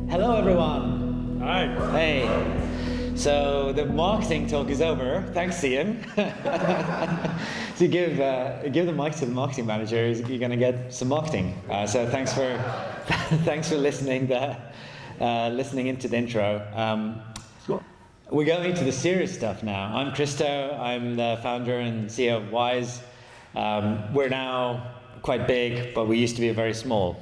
Hello, everyone. Hi. Hey. So the marketing talk is over. Thanks, Ian. So give the mic to the marketing manager. You're going to get some marketing. So thanks for listening into the intro. We're going into the serious stuff now. I'm Kristo. I'm the founder and CEO of Wise. We're now quite big, but we used to be very small.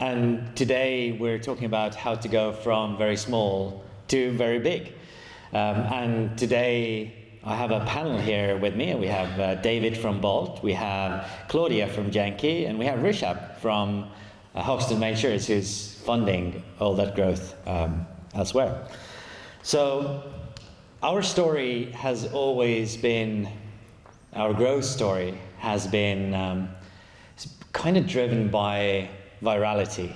And today we're talking about how to go from very small to very big. And today I have a panel here with me. We have David from Bolt, we have Claudia from JENKI, and we have Rishabh from Hoxton Ventures, who's funding all that growth elsewhere. So our story has always been, our growth story has been kind of driven by virality.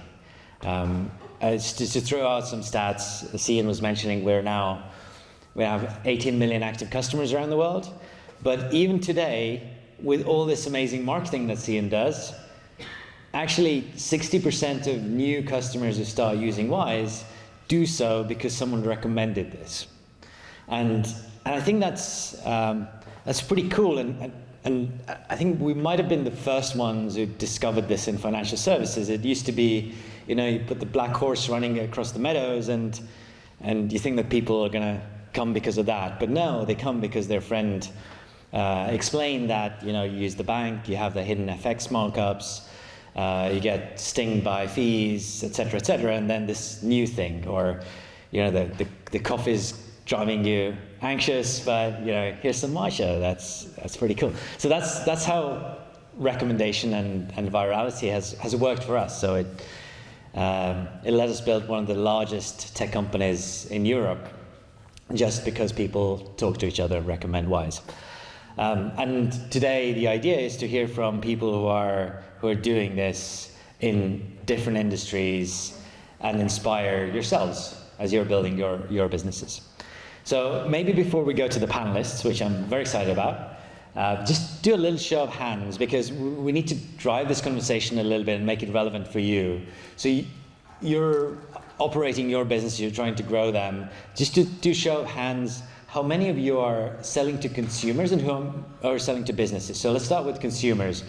Just to throw out some stats, Ian was mentioning we have 18 million active customers around the world, but even today, with all this amazing marketing that Ian does, actually 60% of new customers who start using Wise do so because someone recommended this. And I think that's pretty cool, and I think we might have been the first ones who discovered this in financial services. It used to be, you put the black horse running across the meadows and you think that people are going to come because of that. But no, they come because their friend explained that, you use the bank, you have the hidden FX markups, you get stung by fees, etc., and then this new thing, or, the coffee's driving you anxious, but here's some matcha. That's pretty cool. So that's how recommendation and virality has worked for us. So it let us build one of the largest tech companies in Europe, just because people talk to each other and recommend Wise. And today the idea is to hear from people who are doing this in different industries and inspire yourselves as you're building your businesses. So maybe before we go to the panelists, which I'm very excited about, just do a little show of hands, because we need to drive this conversation a little bit and make it relevant for you. So you're operating your business, you're trying to grow them. Just to do show of hands, how many of you are selling to consumers and who are selling to businesses? So let's start with consumers.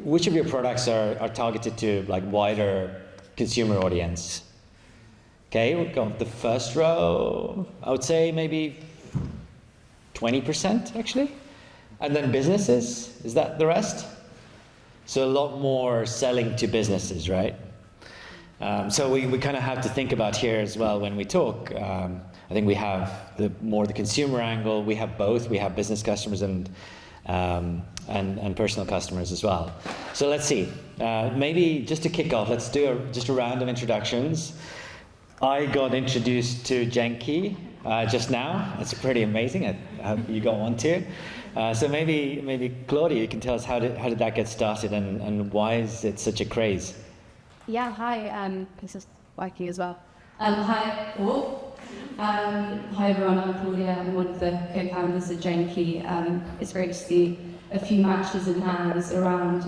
Which of your products are targeted to wider consumer audience? Okay, we'll go the first row. I would say maybe 20% actually. And then businesses, is that the rest? So a lot more selling to businesses, right? So we kind of have to think about here as well when we talk. I think we have the consumer angle. We have both. We have business customers and personal customers as well. So let's see. Maybe just to kick off, let's do just a round of introductions. I got introduced to JENKI just now. That's pretty amazing. I hope you got one too. So maybe Claudia, you can tell us how did that get started and why is it such a craze? Yeah, hi. This is working as well. Hi all. Hi everyone, I'm Claudia. I'm one of the co-founders of JENKI. It's great to see a few matches in hands around.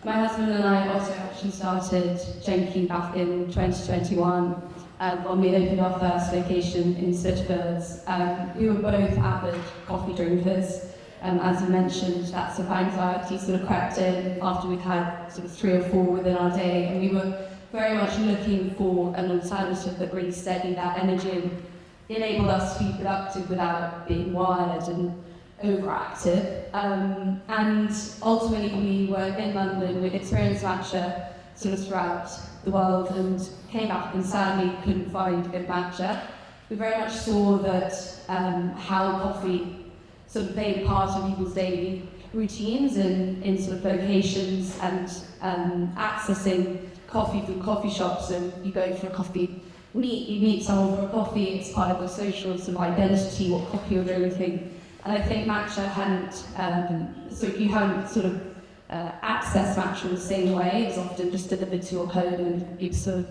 My husband and I also actually started JENKI back in 2021 when we opened our first location in Sitterbergs. We were both avid coffee drinkers. As you mentioned, that sort of anxiety sort of crept in after we'd had sort of 3 or 4 within our day, and we were very much looking for an alternative that really steadied that energy and enabled us to be productive without being wired and overactive. And ultimately we were in London, we'd experienced matcha sort of throughout the world and came back and sadly couldn't find good matcha. We very much saw that how coffee sort of played a part of people's daily routines in sort of locations and accessing coffee through coffee shops, and you go for a coffee, you meet someone for a coffee, it's part of the social sort of identity, what coffee you're drinking. And I think matcha hadn't, you hadn't sort of accessed matcha in the same way. It was often just delivered to your home and it was sort of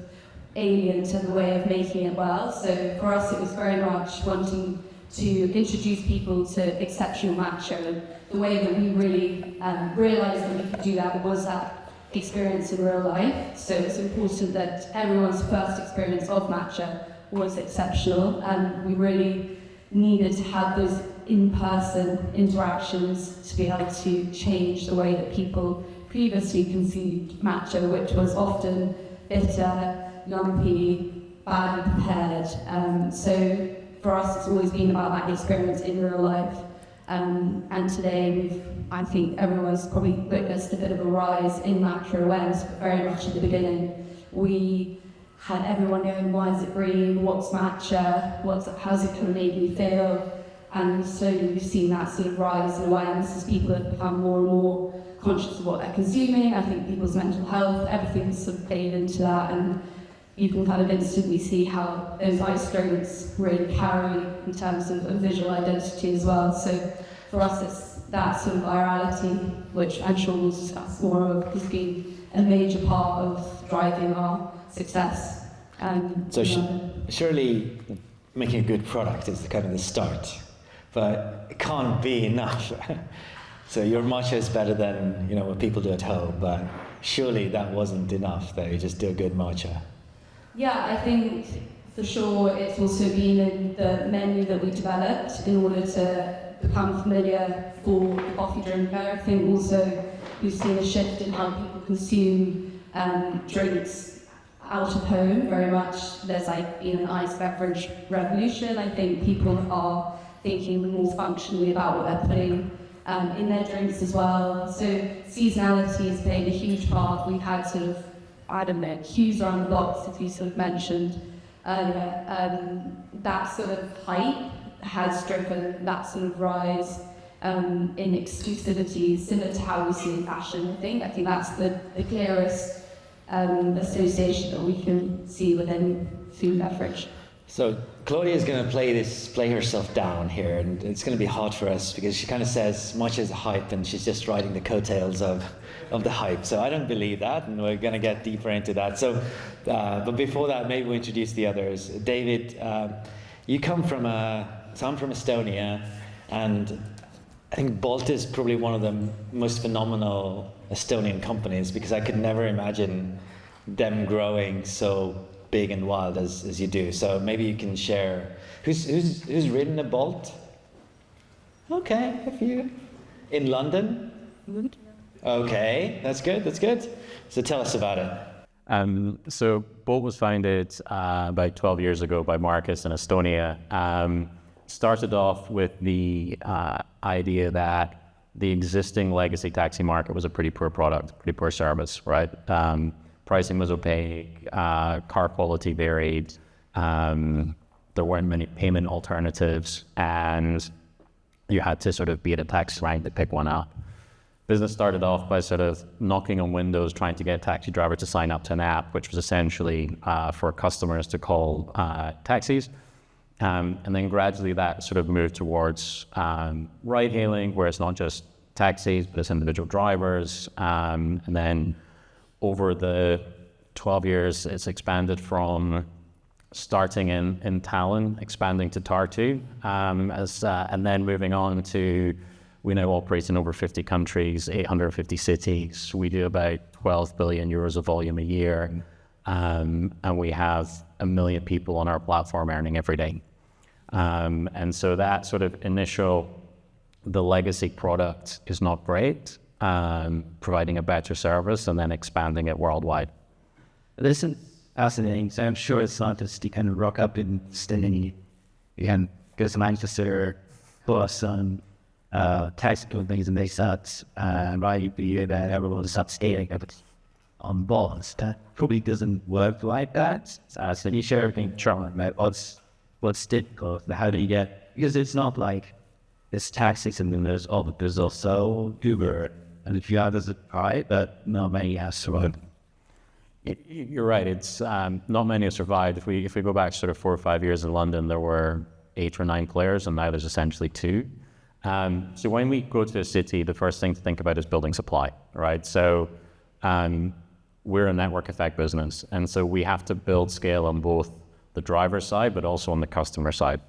alien to the way of making it well. So for us it was very much wanting to introduce people to exceptional matcha, and the way that we really realised that we could do that was that experience in real life. So it's important that everyone's first experience of matcha was exceptional, and we really needed to have those in-person interactions to be able to change the way that people previously consumed matcha, which was often bitter, lumpy, badly prepared. So for us, it's always been about that experience in real life. And today, I think everyone's probably witnessed a bit of a rise in matcha awareness, but very much at the beginning. We had everyone knowing, why is it green, what's matcha, how's it going to make me feel? And slowly we've seen that sort of rise in awareness as people have become more and more conscious of what they're consuming. I think people's mental health, everything's sort of played into that, and you can kind of instantly see how those ice drinks really carry in terms of a visual identity as well. So for us, it's that sort of virality, which I'm sure we'll discuss more of, has been a major part of driving our success. So surely making a good product is kind of the start, but it can't be enough. So your matcha is better than what people do at home, but surely that wasn't enough, though. You just do a good matcha. Yeah, I think for sure it's also been in the menu that we developed in order to become familiar for the coffee drinker. I think also we've seen a shift in how people consume drinks out of home very much. There's been an iced beverage revolution. I think people are thinking more functionally about what they're putting in their drinks as well. So seasonality has played a huge part. We've had sort of, queues around the blocks, as you sort of mentioned earlier. That sort of hype has driven that sort of rise in exclusivity, similar to how we see in fashion, I think. I think that's the clearest association that we can see within food and beverage. So Claudia is going to play herself down here, and it's going to be hard for us because she kind of says matcha is a hype and she's just riding the coattails of the hype. So I don't believe that, and we're going to get deeper into that. So, but before that, maybe we'll introduce the others. David, you come from I'm from Estonia, and I think Bolt is probably one of the most phenomenal Estonian companies, because I could never imagine them growing so big and wild as you do. So maybe you can share who's ridden a Bolt? Okay, a few. In London? Okay, that's good. So tell us about it. So Bolt was founded about 12 years ago by Marcus in Estonia. Started off with the idea that the existing legacy taxi market was a pretty poor product, pretty poor service, right? Pricing was opaque, car quality varied, there weren't many payment alternatives, and you had to sort of be at a taxi rank to pick one up. Business started off by sort of knocking on windows, trying to get a taxi driver to sign up to an app, which was essentially for customers to call taxis. And then gradually that sort of moved towards ride-hailing, where it's not just taxis, but it's individual drivers. And then over the 12 years, it's expanded from starting in Tallinn, expanding to Tartu, and then moving on to, we now operate in over 50 countries, 850 cities. We do about 12 billion euros of volume a year, and we have 1 million people on our platform earning every day. And so that sort of the legacy product is not great, providing a better service and then expanding it worldwide. This is fascinating. So I'm sure it's not just you kind of rock up in Sydney, you can go to Manchester, plus some taxi companies, and they start right you that everyone starts scaling on boards. That probably doesn't work like that. So you share everything about what's difficult, how do you get, because it's not like there's taxis and then there's also Uber and a few others that try, but not many have survived. You're right. It's not many have survived. If we go back sort of 4 or 5 years in London, there were 8 or 9 players, and now there's essentially 2. So when we go to a city, the first thing to think about is building supply, right? So we're a network effect business, and so we have to build scale on both the driver side, but also on the customer side.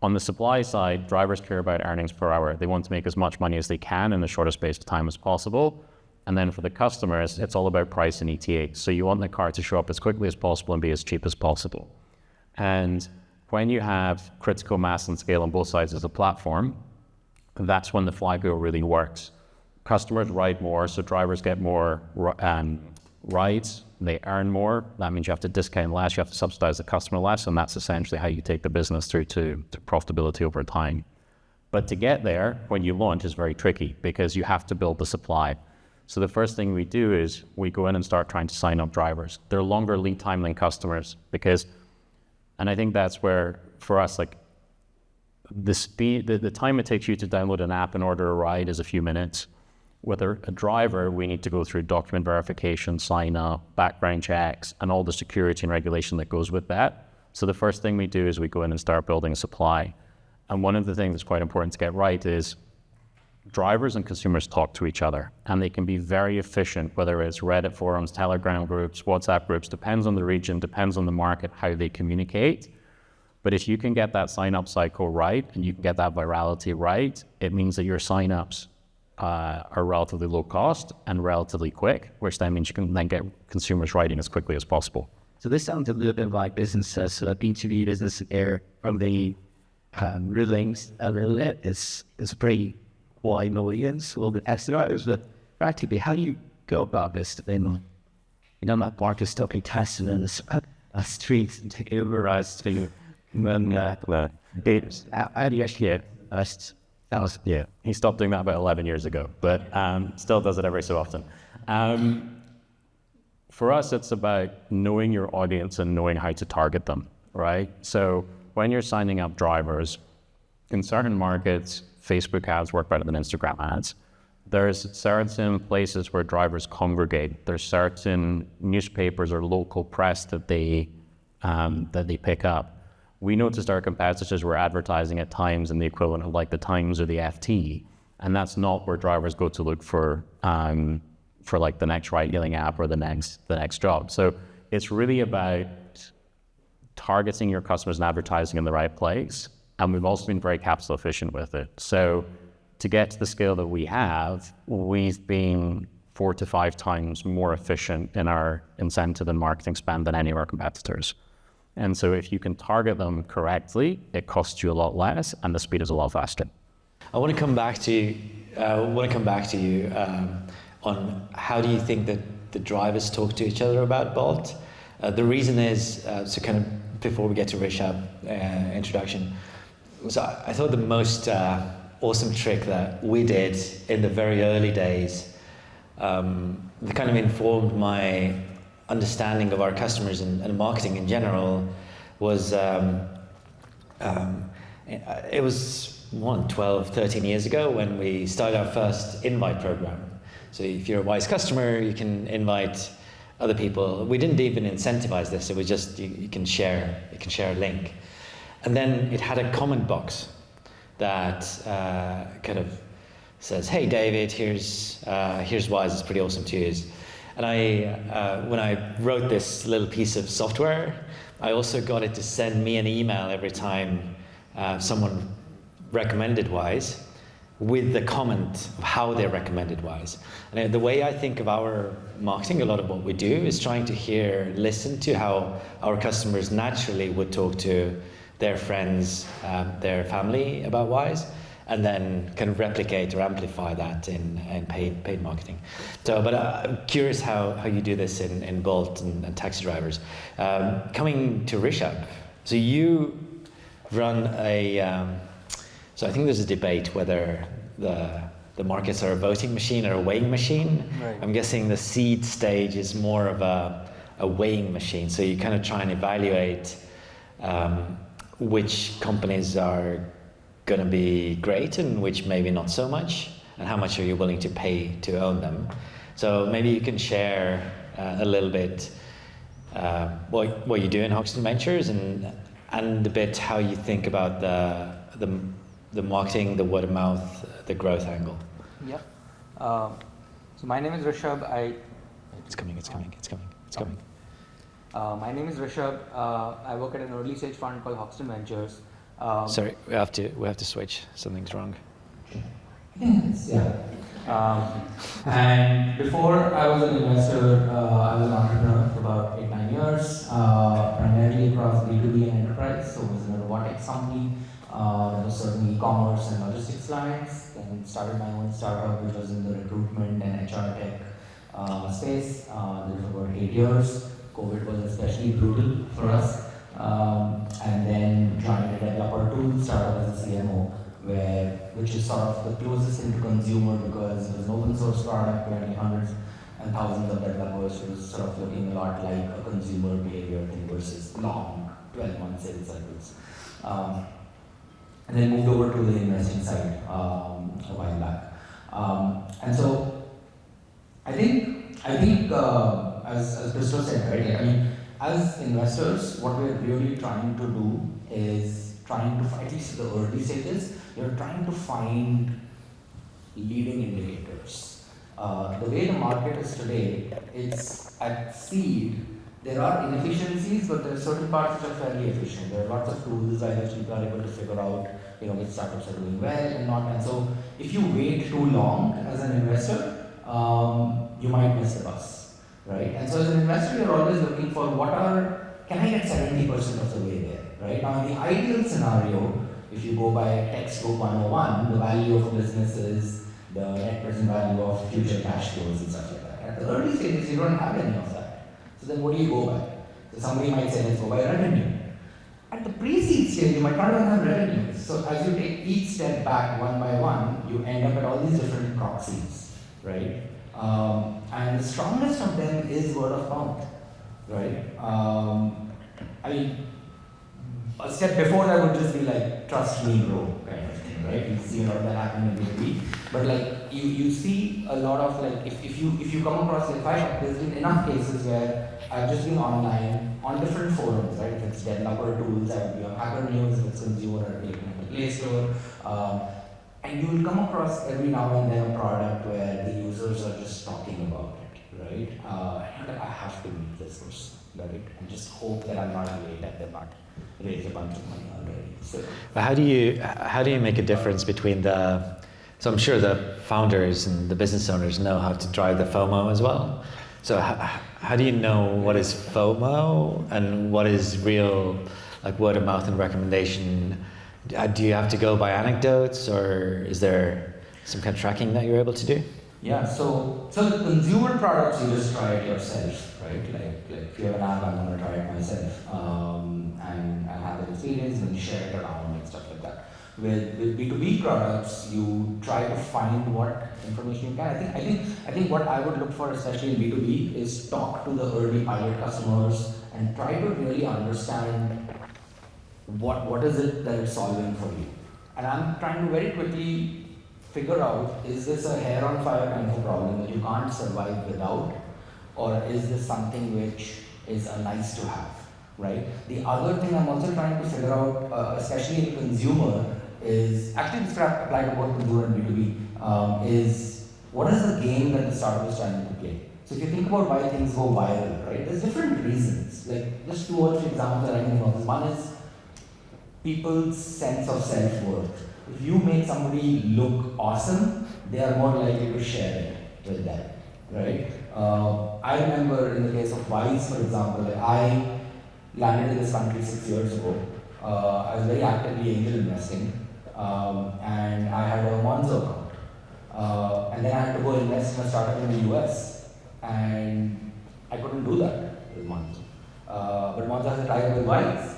On the supply side, drivers care about earnings per hour. They want to make as much money as they can in the shortest space of time as possible. And then for the customers, it's all about price and ETA. So you want the car to show up as quickly as possible and be as cheap as possible. And when you have critical mass and scale on both sides of the platform, that's when the flywheel really works. Customers ride more, so drivers get more rides, they earn more. That means you have to discount less, you have to subsidize the customer less, and that's essentially how you take the business through to profitability over time. But to get there, when you launch, is very tricky because you have to build the supply. So the first thing we do is we go in and start trying to sign up drivers. They're longer lead time than customers because, and I think that's where, for us, like the speed, the time it takes you to download an app and order a ride is a few minutes. With a driver, we need to go through document verification, sign up, background checks, and all the security and regulation that goes with that. So the first thing we do is we go in and start building a supply. And one of the things that's quite important to get right is drivers and consumers talk to each other, and they can be very efficient, whether it's Reddit forums, Telegram groups, WhatsApp groups, depends on the region, depends on the market, how they communicate. But if you can get that sign-up cycle right, and you can get that virality right, it means that your sign-ups are relatively low cost and relatively quick, which then means you can then get consumers riding as quickly as possible. So this sounds a little bit like businesses, so B2B business there from the rulings a little bit. It's pretty wide audience, a little bit extra, but practically how do you go about this? Then, that market is still being tested in the streets and take over as to when how do you actually get Yeah, he stopped doing that about 11 years ago, but still does it every so often. For us, it's about knowing your audience and knowing how to target them, right? So when you're signing up drivers, in certain markets, Facebook ads work better than Instagram ads. There's certain places where drivers congregate. There's certain newspapers or local press that they pick up. We noticed our competitors were advertising at times in the equivalent of like the Times or the FT, and that's not where drivers go to look for like the next ride-hailing app or the next job. So it's really about targeting your customers and advertising in the right place, and we've also been very capital efficient with it. So to get to the scale that we have, we've been 4 to 5 times more efficient in our incentive and marketing spend than any of our competitors. And so if you can target them correctly, it costs you a lot less and the speed is a lot faster. I want to come back to you on how do you think that the drivers talk to each other about Bolt? The reason is, so kind of before we get to Rishabh introduction, so I thought the most awesome trick that we did in the very early days that kind of informed my understanding of our customers and marketing in general was it was 12, 13 years ago when we started our first invite program. So if you're a Wise customer, you can invite other people. We didn't even incentivize this. It was just you can share a link. And then it had a comment box that kind of says, "Hey David, here's Wise, it's pretty awesome to use." And when I wrote this little piece of software, I also got it to send me an email every time someone recommended Wise with the comment of how they recommended Wise. And the way I think of our marketing, a lot of what we do is trying to listen to how our customers naturally would talk to their friends, their family about Wise, and then kind of replicate or amplify that in paid marketing. So, but I'm curious how you do this in Bolt and taxi drivers. Coming to Rishabh, so you run so I think there's a debate whether the markets are a voting machine or a weighing machine. Right. I'm guessing the seed stage is more of a weighing machine. So you kind of try and evaluate which companies are going to be great and which maybe not so much, and how much are you willing to pay to own them. So maybe you can share a little bit what you do in Hoxton Ventures and a bit how you think about the marketing, the word of mouth, the growth angle. Yeah. So my name is Rishabh. It's coming. My name is Rishabh. I work at an early stage fund called Hoxton Ventures. Sorry, we have to switch. Something's wrong. Yeah. And before I was an investor, I was an entrepreneur for about 8-9 years, primarily across B2B and enterprise. So I was in a robotics company, that was serving e-commerce and logistics clients. Then started my own startup, which was in the recruitment and HR tech space. Did it for about 8 years. COVID was especially brutal for us. And then joined a developer tool startup as a CMO, which is sort of the closest thing to consumer because it was an open source product. We had hundreds and thousands of developers. It was sort of looking a lot like a consumer behavior thing versus long 12-month sales cycles. And then moved over to the investing side a while back. And so I think as Kristo said, right? I mean, as investors, what we're really trying to do is at least at the early stages, you're trying to find leading indicators. The way the market is today, it's at seed. There are inefficiencies, but there are certain parts which are fairly efficient. There are lots of tools by which people are able to figure out, which startups are doing well and not. And so, if you wait too long as an investor, you might miss the bus, right? And so, as an investor, you're always looking for can I get 70% of the way there, right? Now, in the ideal scenario, if you go by textbook 101, the value of a business is the net present value of future cash flows and stuff like that. At the early stages, you don't have any of that. So then what do you go by? So somebody might say, let's go by revenue. At the pre-seed stage, you might not even have revenue. So as you take each step back one by one, you end up at all these different proxies, right? And the strongest of them is word of mouth, right? I mean, a step before that would just be like, trust me, bro, kind of thing, right? You see a lot of that happening in B2B. But like, you see a lot of like, if you come across like, there's been enough cases where I've just been online on different forums, right? If it's developer tools, I would be on Hacker News, if it's consumer, I'd be on the Play Store. And you will come across every now and then a product where the users are just talking about it, right? And I have to meet this person, right? And just hope that I'm not late and they're not raise a bunch of money already. So, but how do you make a difference between so I'm sure the founders and the business owners know how to drive the FOMO as well. So how do you know what is FOMO and what is real, like word of mouth and recommendation? Do you have to go by anecdotes, or is there some kind of tracking that you're able to do? Yeah, so the consumer products, you just try it yourself, right? Like if you have an app, I'm going to try it myself, and have the experience and share it around and stuff like that. With B2B products, you try to find what information you can. I think what I would look for, especially in B2B, is talk to the early pilot customers and try to really understand what is it that it's solving for you. And I'm trying to very quickly figure out, is this a hair on fire kind of a problem that you can't survive without, or is this something which is a nice to have, right? The other thing I'm also trying to figure out, especially in consumer, is actually this can apply to both consumer and B2B, is what is the game that the startup is trying to play? So if you think about why things go viral, right, there's different reasons. Like just 2 or 3 examples that I can think of. One is people's sense of self-worth. If you make somebody look awesome, they are more likely to share it with them, right? I remember in the case of Wise, for example, like I landed in this country 6 years ago. I was very actively angel investing, and I had a Monzo account. And then I had to go invest in a startup in the US, and I couldn't do that with Monzo. But Monzo has a tie-up with Wise.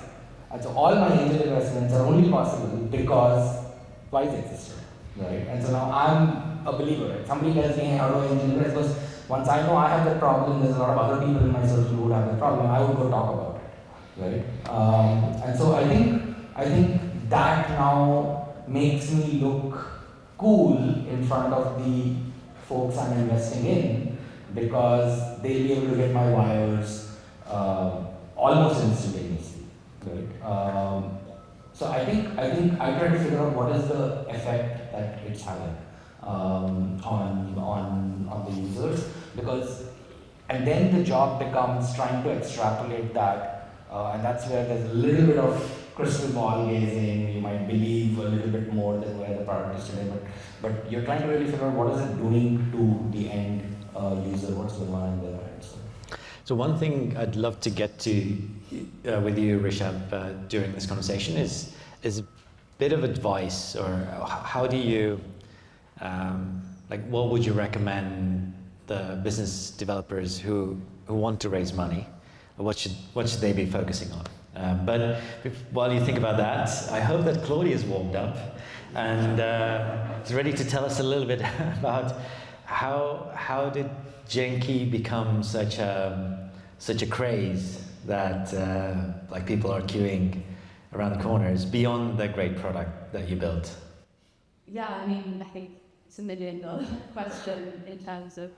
And so all my angel investments are only possible because Wise existed, right? And so now I'm a believer, right? Somebody tells me, hey, how do I angel invest? Because once I know I have that problem, there's a lot of other people in my circle who would have that problem, I would go talk about it, right? And so I think that now makes me look cool in front of the folks I'm investing in, because they'll be able to get my wires almost instantaneously, right? So I think I try to figure out what is the effect that it's having on the users, and then the job becomes trying to extrapolate that And that's where there's a little bit of crystal ball gazing. You might believe a little bit more than where the product is today, but you're trying to really figure out what is it doing to the end user, what's going on in their mind. So one thing I'd love to get to with you, Rishabh, during this conversation is a bit of advice, or how do you, what would you recommend the business developers who want to raise money? What should they be focusing on? But while you think about that, I hope that Claudia is warmed up and is ready to tell us a little bit about how did JENKI become such a craze that people are queuing around the corners beyond the great product that you built? Yeah, I mean, I think it's $1 million question in terms of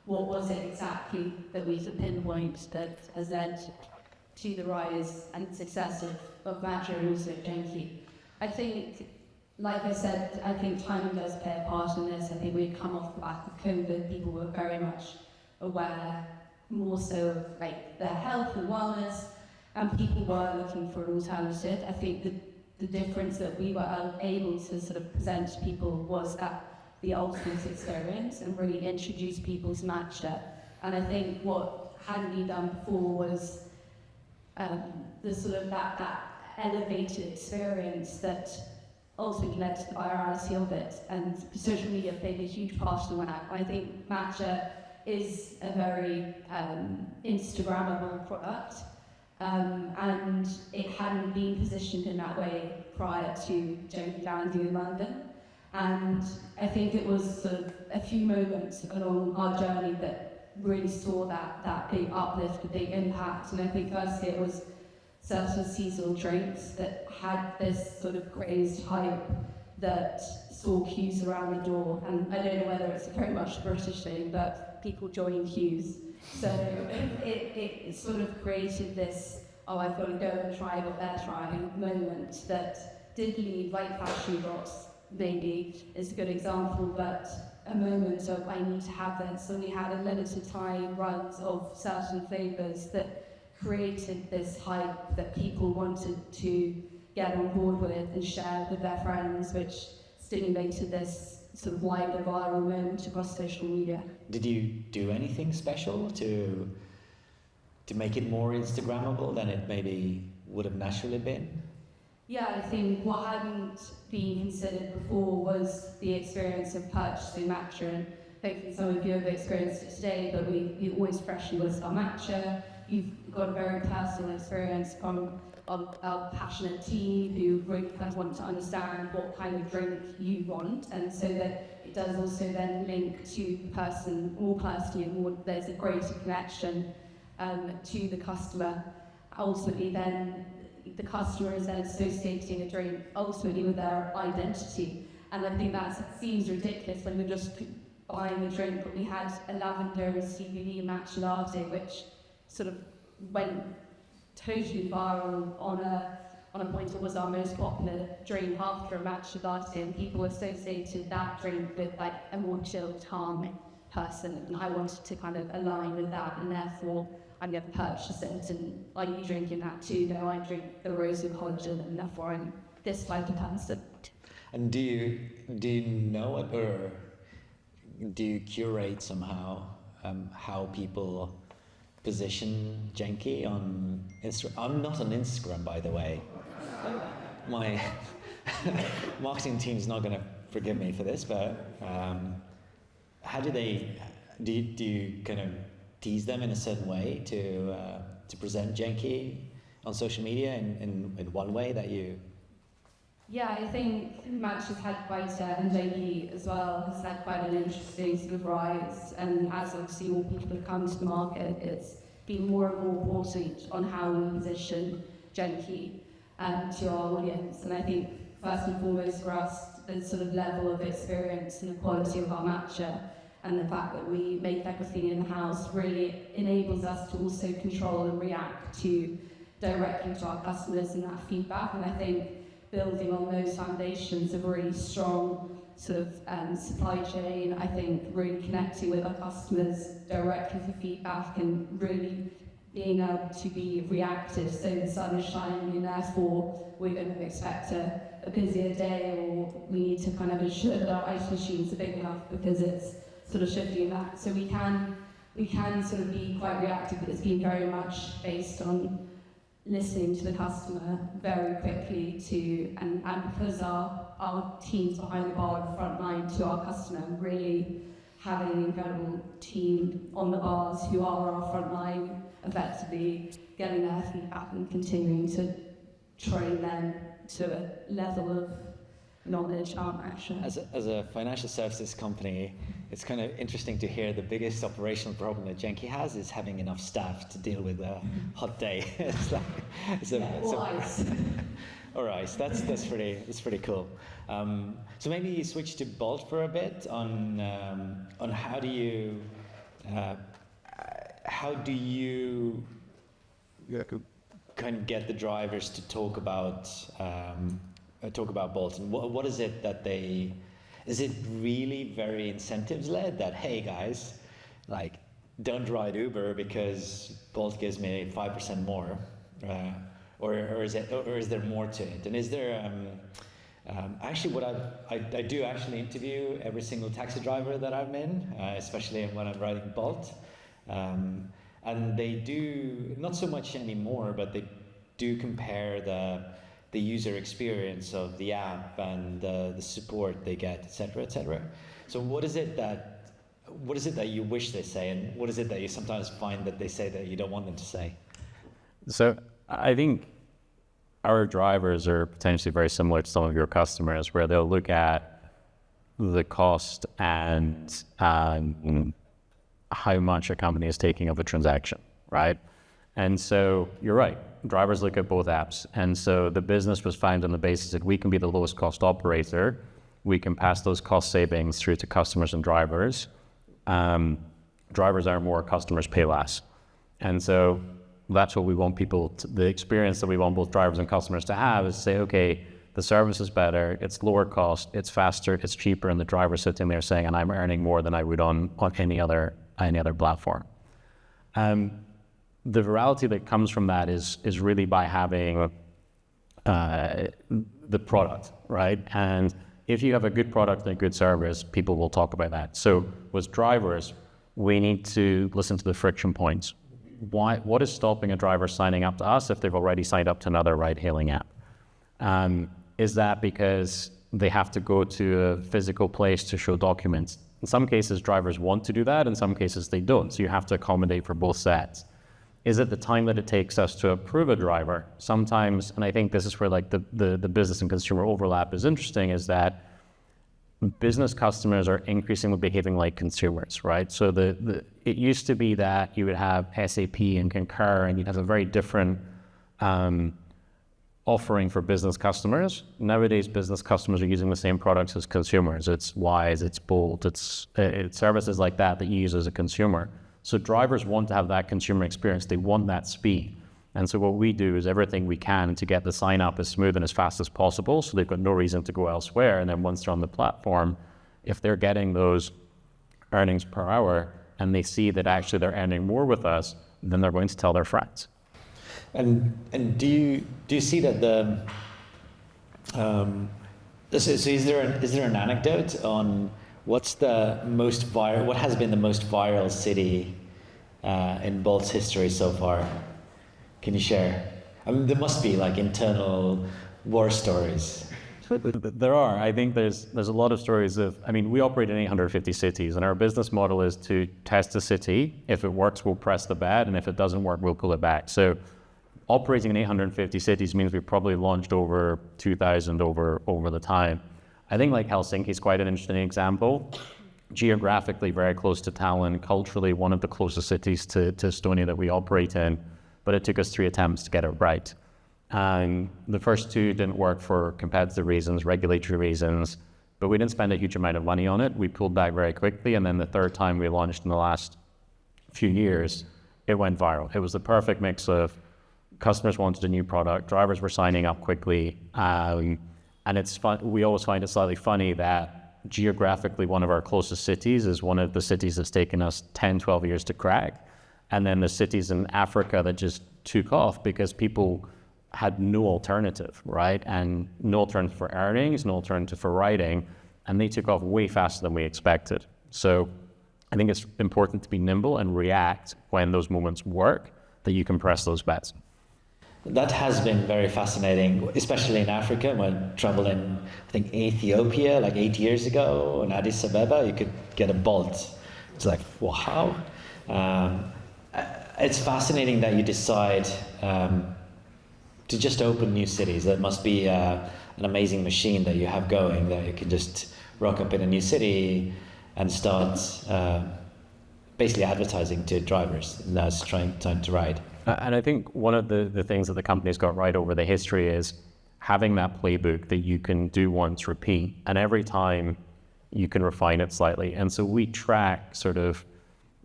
what was it exactly that we pinpoint that has led to the rise and success of Matcha and also JENKI. I think, like I said, I think timing does play a part in this. I think we'd come off the back of COVID, people were very much aware more so of their health and wellness, and people were looking for an alternative. I think the difference that we were able to sort of present to people was that the ultimate experience and really introduce people to Matcha. And I think what hadn't been done before was the sort of that elevated experience that ultimately led to the virality of it. And social media played a huge part in that. I think Matcha is a very Instagrammable product, and it hadn't been positioned in that way prior to JENKI landing in London. And I think it was sort of a few moments along our journey that really saw that big uplift, the big impact. And I think firstly it was certain seasonal drinks that had this sort of crazed hype that saw queues around the door. And I don't know whether it's very much a British thing, but people joining queues. So it sort of created this, I've got to go and try what they're trying moment that did leave, like Fashion Box maybe is a good example, but a moment of I need to have this. And we had a limited time runs of certain flavours that created this hype that people wanted to get on board with and share with their friends, which stimulated this sort of wider viral moment across social media. Did you do anything special to make it more Instagrammable than it maybe would have naturally been? Yeah, I think what hadn't been considered before was the experience of purchasing Matcha, and hopefully some of you have experienced it today, but we always freshly list our Matcha. You've got a very personal experience from our passionate team who really kind of want to understand what kind of drink you want, and so that it does also then link to the person more personally, and more, there's a greater connection to the customer. Ultimately then, the customer is then associating a drink ultimately with their identity, and I think that seems ridiculous when we're just buying a drink, but we had a lavender and CBD matcha latte which sort of went totally viral on a point that was our most popular drink after a matcha latte, and people associated that drink with a more chilled, calm person, and I wanted to kind of align with that, and therefore I'm going to purchase it. And are you drinking that too? No, I drink the rose with collagen, and therefore I'm this type of person. And do you know it, or do you curate somehow how people position JENKI on Instagram? I'm not on Instagram, by the way. My marketing team's not going to forgive me for this, but how do you kind of tease them in a certain way to present JENKI on social media in one way that you? Yeah, I think Matcha's had quite and JENKI as well has had quite an interesting sort of rise, and as obviously more people have come to the market, it's been more and more important on how we position JENKI to our audience. And I think first and foremost for us, the sort of level of experience and the quality of our matcha, and the fact that we make everything in-house really enables us to also control and react directly to our customers and that feedback. And I think building on those foundations of a really strong sort of supply chain, I think really connecting with our customers directly for feedback and really being able to be reactive, so the sun is shining and therefore we're going to expect a busier day, or we need to kind of ensure that our ice machines are big enough because it's sort of shifting that. So we can sort of be quite reactive, but it's been very much based on listening to the customer very quickly and because our teams behind the bar are front line to our customer, really having an incredible team on the bars who are our front line, effectively getting their feedback and continuing to train them to a level of knowledge, action. As a financial services company, it's kind of interesting to hear the biggest operational problem that JENKI has is having enough staff to deal with a hot day. Or ice. That's pretty cool. So maybe you switch to Bolt for a bit on how do you kind of get the drivers to talk about Bolt, and what is it that is it really very incentives led that, hey guys, like, don't ride Uber because Bolt gives me 5% more, or is there more to it? And is there actually I do actually interview every single taxi driver that I'm in, especially when I'm riding Bolt, and they do not so much anymore, but they do compare the user experience of the app and the support they get, etc., etc. So what is it that you wish they say, and what is it that you sometimes find that they say that you don't want them to say? So I think our drivers are potentially very similar to some of your customers, where they'll look at the cost and how much a company is taking of a transaction, right? And so you're right, drivers look at both apps. And so the business was founded on the basis that we can be the lowest cost operator. We can pass those cost savings through to customers and drivers. Drivers earn more, customers pay less. And so that's what we want people the experience that we want both drivers and customers to have is say, okay, the service is better, it's lower cost, it's faster, it's cheaper, and the driver's sitting there saying, and I'm earning more than I would on any other platform. The virality that comes from that is really by having the product, right? And if you have a good product and a good service, people will talk about that. So with drivers, we need to listen to the friction points. What is stopping a driver signing up to us if they've already signed up to another ride-hailing app? Is that because they have to go to a physical place to show documents? In some cases, drivers want to do that. In some cases, they don't. So you have to accommodate for both sets. Is it the time that it takes us to approve a driver? Sometimes, and I think this is where like the business and consumer overlap is interesting, is that business customers are increasingly behaving like consumers, right? So it used to be that you would have SAP and Concur, and you'd have a very different offering for business customers. Nowadays, business customers are using the same products as consumers. It's Wise, it's Bolt, it's services like that you use as a consumer. So drivers want to have that consumer experience. They want that speed. And so what we do is everything we can to get the sign up as smooth and as fast as possible, so they've got no reason to go elsewhere. And then once they're on the platform, if they're getting those earnings per hour and they see that actually they're earning more with us, then they're going to tell their friends. And do you see that so is there an anecdote on what has been the most viral city in Bolt's history so far? Can you share? I mean, there must be like internal war stories. There are. I think there's a lot of stories we operate in 850 cities, and our business model is to test a city. If it works, we'll press the bed, and if it doesn't work, we'll pull it back. So operating in 850 cities means we've probably launched over 2,000 over the time. I think like Helsinki is quite an interesting example. Geographically very close to Tallinn, culturally one of the closest cities to Estonia that we operate in, but it took us 3 attempts to get it right. And the first 2 didn't work for competitive reasons, regulatory reasons, but we didn't spend a huge amount of money on it. We pulled back very quickly, and then the 3rd time we launched in the last few years, it went viral. It was the perfect mix of customers wanted a new product, drivers were signing up quickly, and it's fun. We always find it slightly funny that geographically one of our closest cities is one of the cities that's taken us 10, 12 years to crack. and then the cities in Africa that just took off because people had no alternative, right? And no alternative for earnings, no alternative for writing, and they took off way faster than we expected. So I think it's important to be nimble and react when those moments work, that you can press those bets. That has been very fascinating, especially in Africa. When travel in, I think, Ethiopia, like 8 years ago, in Addis Ababa, you could get a Bolt. It's like, wow. It's fascinating that you decide to just open new cities. That must be an amazing machine that you have going, that you can just rock up in a new city and start basically advertising to drivers that's trying to ride. And I think one of the things that the company's got right over the history is having that playbook that you can do once, repeat, and every time you can refine it slightly. And so we track sort of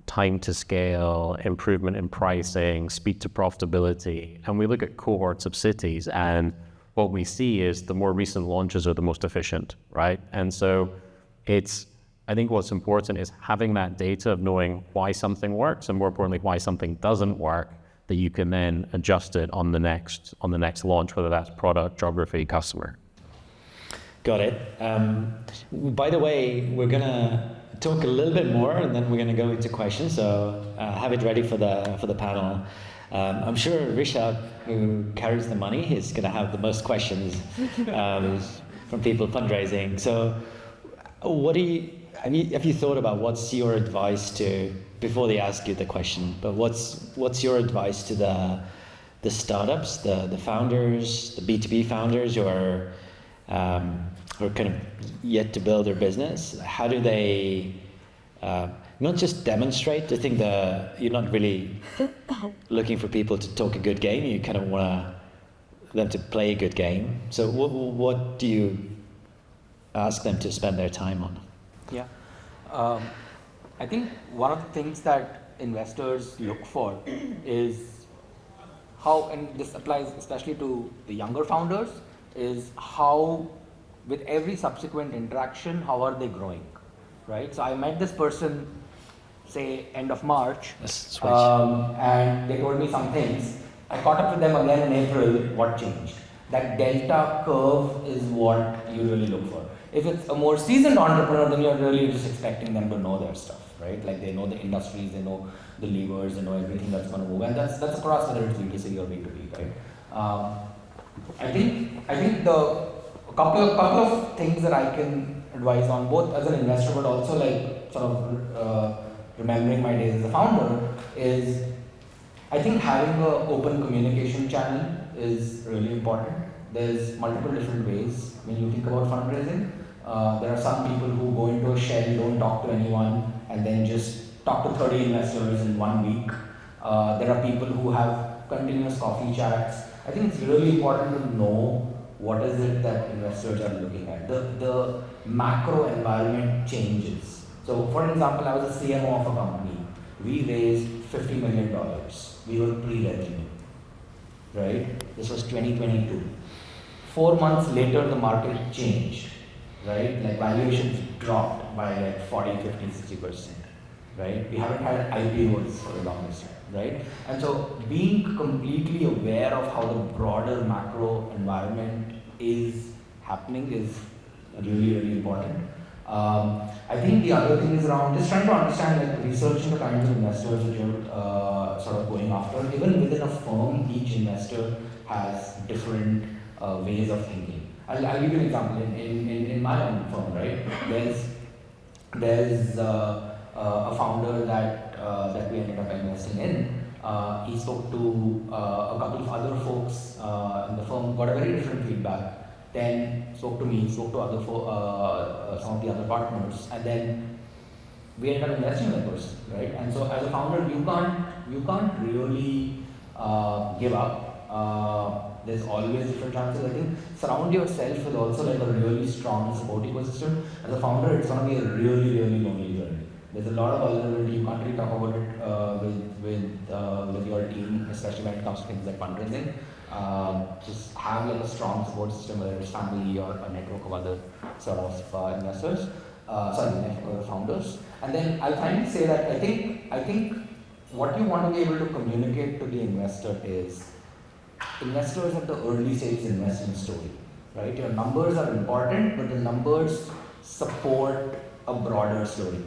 time to scale, improvement in pricing, speed to profitability, and we look at cohorts of cities, and what we see is the more recent launches are the most efficient, right? And so I think what's important is having that data of knowing why something works, and more importantly, why something doesn't work, that you can then adjust it on the next launch, whether that's product, geography, customer. Got it. By the way, we're gonna talk a little bit more, and then we're gonna go into questions. So have it ready for the panel. I'm sure Rishabh, who carries the money, is gonna have the most questions from people fundraising. So, have you thought about what's your advice to, before they ask you the question, but what's your advice to the startups, the founders, the B2B founders who are kind of yet to build their business? How do they not just demonstrate? I think you're not really looking for people to talk a good game. You kind of want them to play a good game. So what do you ask them to spend their time on? Yeah. I think one of the things that investors look for is how, and this applies especially to the younger founders, is how, with every subsequent interaction, how are they growing, right? So I met this person, say, end of March, and they told me some things. I caught up with them again in April. What changed? That delta curve is what you really look for. If it's a more seasoned entrepreneur, then you're really just expecting them to know their stuff, right? Like they know the industries, they know the levers, they know everything that's going to move, and that's across whether it's B2C or B2B, right? I think the couple of things that I can advise on, both as an investor but also like sort of remembering my days as a founder, is I think having an open communication channel is really important. There's multiple different ways when you think about fundraising. There are some people who go into a shell, don't talk to anyone, and then just talk to 30 investors in 1 week. There are people who have continuous coffee chats. I think it's really important to know what is it that investors are looking at. The macro environment changes. So for example, I was a CMO of a company. We raised $50 million. We were pre-revenue, right? This was 2022. 4 months later, the market changed, right? Like valuations dropped by like 40, 50, 60%, right? We haven't had IPOs for the longest time, right? And so being completely aware of how the broader macro environment is happening is really, really important. I think the other thing is around just trying to understand, like researching the kinds of investors that you're sort of going after. Even within a firm, each investor has different ways of thinking. I'll give you an example. In my own firm, right? There's a founder that we ended up investing in. He spoke to a couple of other folks in the firm, got a very different feedback. Then spoke to me, spoke to some of the other partners, and then we ended up investing in that person, right? And so as a founder, you can't really give up. There's always different chances. I think surround yourself with also like a really strong support ecosystem. As a founder, it's going to be a really, really lonely journey. There's a lot of vulnerability. You can't really talk about it with your team, especially when it comes to things like fundraising. Just have like a strong support system, whether it's family or a network of other sort of investors, network of founders. And then I'll finally say that I think what you want to be able to communicate to the investor is, investors at the early stage invest in a story, right? Your numbers are important, but the numbers support a broader story.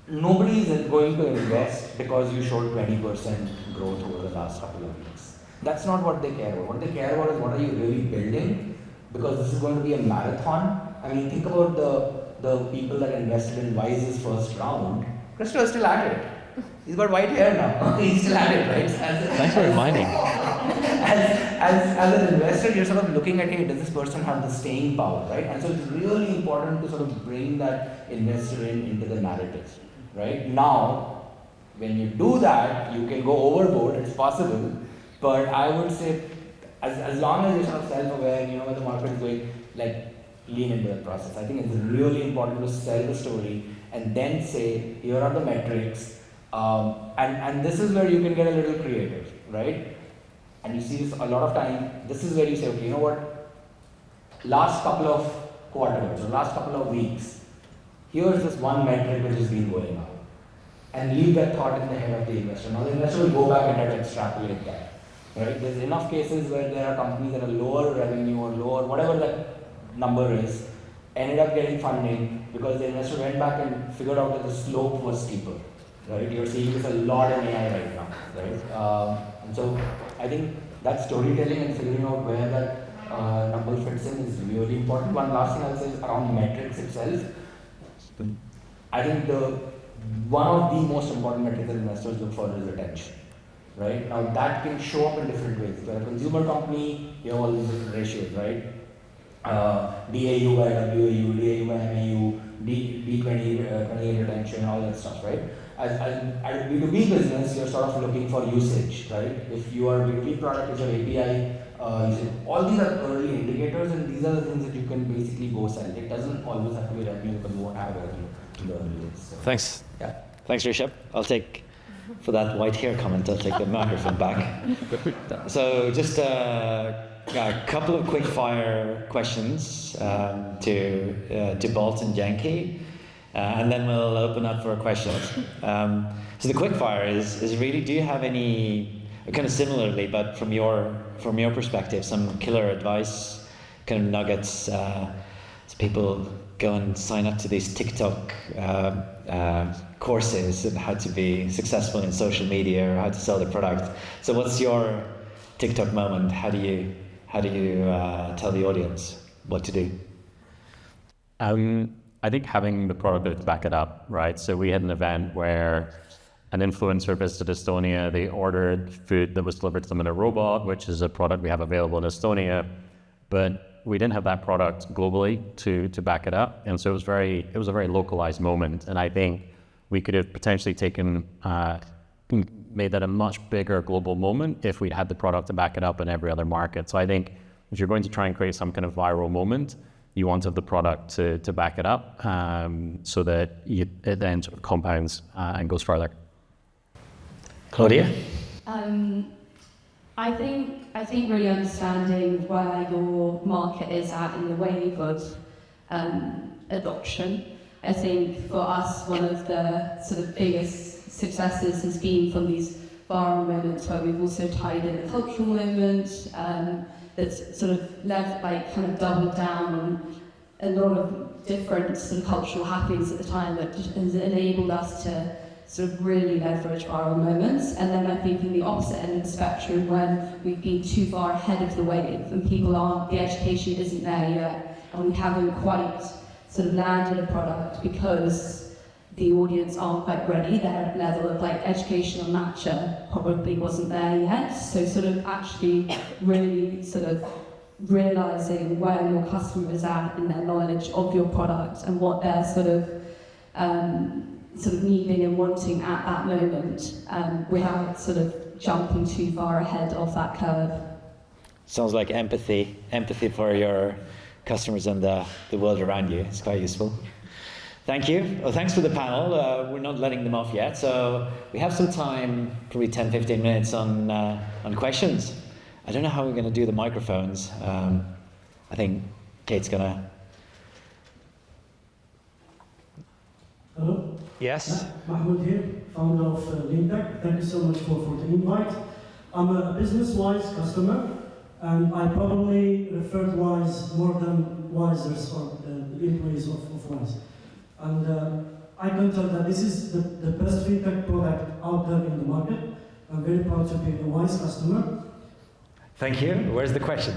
Nobody is going to invest because you showed 20% growth over the last couple of weeks. That's not what they care about. What they care about is what are you really building, because this is going to be a marathon. I mean, think about the people that invested in Wise's first round. Kristo is still at it. He's got white hair now. He's still at it, right? Thanks for reminding. As an investor, you're sort of looking at, hey, does this person have the staying power, right? And so it's really important to sort of bring that investor into the narrative, right? Now, when you do that, you can go overboard, it's possible, but I would say, as long as you're sort of self-aware, you know where the market is going, like, lean into that process. I think it's really important to sell the story and then say, here are the metrics, and this is where you can get a little creative, right? And you see this a lot of time. This is where you say, okay, you know what? Last couple of quarters or last couple of weeks, here's this one metric which has been going up. And leave that thought in the head of the investor. Now the investor will go back and try to extrapolate that. Right? There's enough cases where there are companies that are lower revenue or lower, whatever that number is, ended up getting funding because the investor went back and figured out that the slope was steeper. Right? You're seeing this a lot in AI right now. Right? And so I think that storytelling and figuring out where that number fits in is really important. One last thing I'll say is around metrics itself. I think one of the most important metrics that investors look for is retention. Right? Now that can show up in different ways. If you're a consumer company, you have all these different ratios, right? DAU by WAU, DAU by MAU, D20, 28 retention, all that stuff, right? As a B2B business, you're sort of looking for usage, right? If your B2B product is your API usage, all these are early indicators, and these are the things that you can basically go sell. It doesn't always have to be revenue because you won't have revenue in the early days. So, Thanks. yeah. Thanks, Rishabh. For that white hair comment, I'll take the microphone back. So just a couple of quick fire questions to Bolt and JENKI, and then we'll open up for questions. So the quick fire is really, do you have any, kind of similarly, but from your perspective, some killer advice, kind of nuggets, so people go and sign up to these TikTok courses on how to be successful in social media or how to sell the product. So what's your TikTok moment? How do you tell the audience what to do? I think having the product to back it up, right? So we had an event where an influencer visited Estonia. They ordered food that was delivered to them in a robot, which is a product we have available in Estonia, but we didn't have that product globally to back it up, and so it was a very localized moment. And I think we could have potentially made that a much bigger global moment if we'd had the product to back it up in every other market. So I think if you're going to try and create some kind of viral moment, you want to have the product to back it up, so that it then sort of compounds and goes further. Claudia? I think really understanding where your market is at in the wave of adoption. I think for us, one of the sort of biggest successes has been from these viral moments where we've also tied in a cultural moment that's sort of kind of doubled down on a lot of different sort of cultural happenings at the time that has enabled us to sort of really leverage viral moments. And then I think in the opposite end of the spectrum, when we've been too far ahead of the wave and the education isn't there yet, and we haven't quite sort of landed a product because the audience aren't quite ready, their level of like educational matcha probably wasn't there yet. So sort of actually really sort of realizing where your customer is at in their knowledge of your product and what they're sort of needing and wanting at that moment, without sort of jumping too far ahead of that curve. Sounds like empathy for your customers and the world around you. It's quite useful. Thank you. Well, thanks for the panel. We're not letting them off yet, so we have some time, probably 10-15 minutes on questions. I don't know how we're going to do the microphones. I think Kate's going to... Hello? Yes. Mahmoud here, founder of Fintech. Thank you so much for the invite. I'm a business Wise customer, and I probably referred Wise more than Wisers or the employees of Wise. And I can tell that this is the best Fintech product out there in the market. I'm very proud to be a Wise customer. Thank you. Where's the question?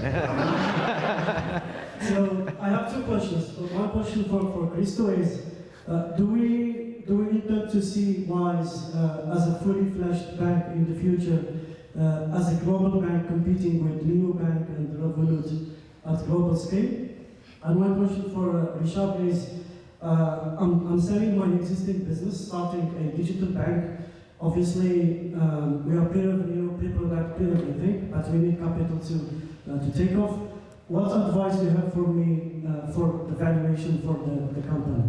So I have two questions. One question for Kristo is, do we intend to see Wise as a fully fledged bank in the future, as a global bank competing with Neobank and Revolut at global scale? And one question for Rishabh is, I'm selling my existing business, starting a digital bank. Obviously, we are pre-revenue, pre-product, pre-everything, but we need capital to take off. What advice do you have for me for the valuation for the company?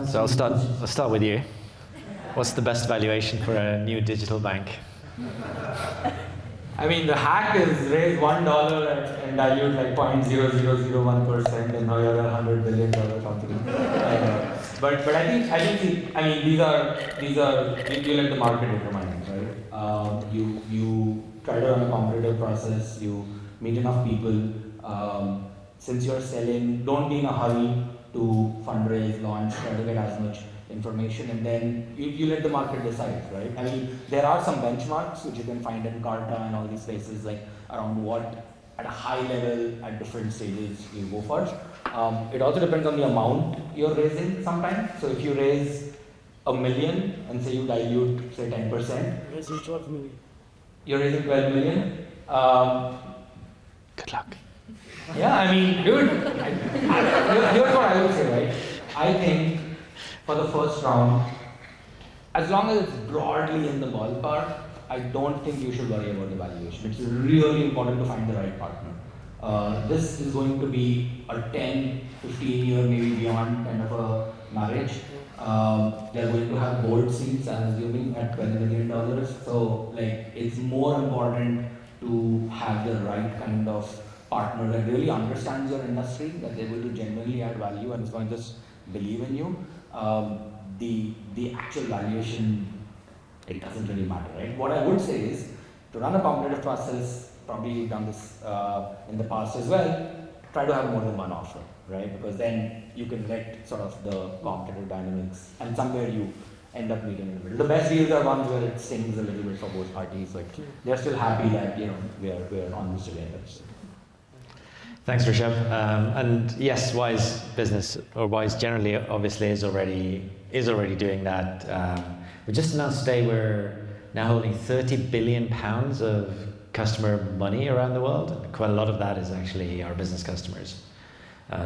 So I'll start with you. What's the best valuation for a new digital bank? I mean, the hack is raise $1 and dilute like 0.0001%, and now you're a $100 billion company. But I think these are you let the market determine it, right? You try to run a competitive process. You meet enough people. Since you're selling, don't be in a hurry to fundraise, launch, try to get as much information, and then you let the market decide, right? I mean, there are some benchmarks which you can find in Carta and all these places, like around what at a high level at different stages you go for. It also depends on the amount you're raising sometimes. So if you raise $1 million and say you dilute say 10%, Raising 12 million. you're raising 12 million. Good luck. Yeah, I mean, dude, here's what I would say, right? I think for the first round, as long as it's broadly in the ballpark, I don't think you should worry about the valuation. It's really important to find the right partner. This is going to be a 10, 15 year, maybe beyond kind of a marriage. They're going to have board seats, I'm assuming, at $12 million. So, like, it's more important to have the right kind of partner that really understands your industry, that's able to genuinely add value and is going to just believe in you. The actual valuation, it doesn't really matter, right? What I would say is, to run a competitive process, probably you've done this in the past as well, try to have more than one offer, right? Because then you can let sort of the competitive dynamics, and somewhere you end up meeting in the middle. The best deals are ones where it stings a little bit for both parties, like they're still happy that, you know, we're on this together. Thanks, Rishabh. And yes, Wise Business, or Wise generally, obviously is already doing that. We just announced today we're now holding £30 billion of customer money around the world. Quite a lot of that is actually our business customers.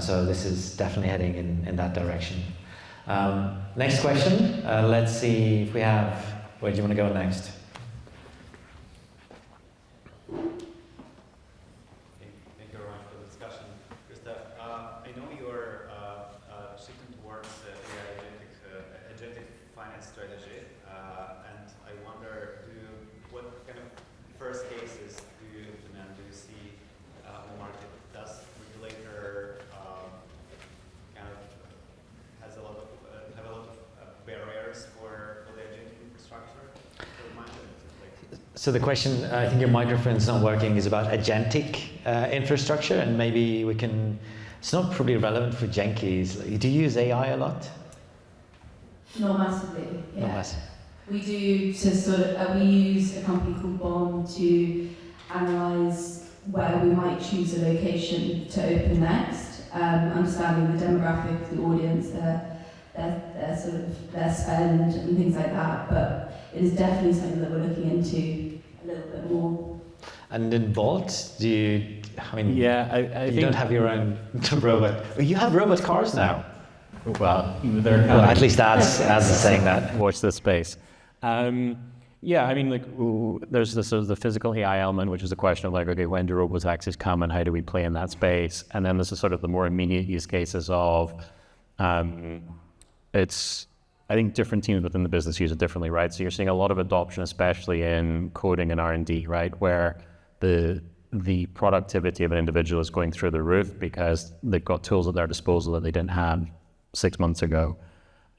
So this is definitely heading in that direction. Next question. Let's see if we have. Where do you want to go next? So the question, I think your microphone's not working, is about agentic infrastructure, and maybe we can, it's not probably relevant for JENKI. Do you use AI a lot? Not massively, yeah. Not massive. We do to sort of, we use a company called Bomb to analyse where we might choose a location to open next, understanding the demographic, the audience, their sort of their spend and things like that. But it is definitely something that we're looking into a little bit more. And in Bolt, do you? I mean, yeah, I you think don't have your own robot. You have robot cars now. Well, they're well, at least as is saying that. Watch this space. Yeah, I mean, like, there's the sort of the physical AI element, which is a question of like, okay, when do robotaxis come and how do we play in that space? And then there's sort of the more immediate use cases of, I think different teams within the business use it differently, right? So you're seeing a lot of adoption, especially in coding and R&D, right? Where the productivity of an individual is going through the roof because they've got tools at their disposal that they didn't have 6 months ago.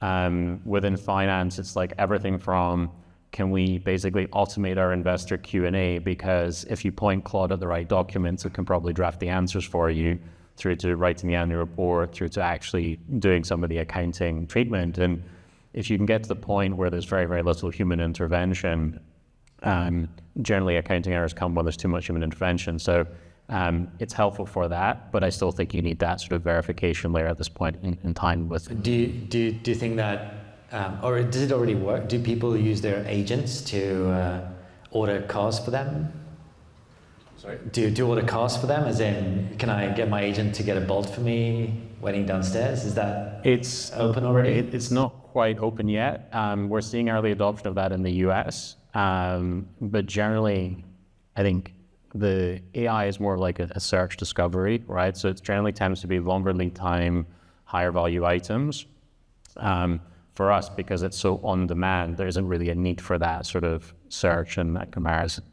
Within finance, it's like everything from, can we basically automate our investor Q&A, because if you point Claude at the right documents, it can probably draft the answers for you, through to writing the annual report, through to actually doing some of the accounting treatment. And if you can get to the point where there's very, very little human intervention, generally accounting errors come when there's too much human intervention. So it's helpful for that, but I still think you need that sort of verification layer at this point in time. With Do you think that, or does it already work? Do people use their agents to order cars for them? Sorry? Do order cars for them? As in, can I get my agent to get a Bolt for me waiting downstairs? Is that open already? It's not quite open yet. We're seeing early adoption of that in the US, but generally, I think the AI is more like a search discovery, right? So it generally tends to be longer lead time, higher value items. For us, because it's so on demand, there isn't really a need for that sort of search and that comparison.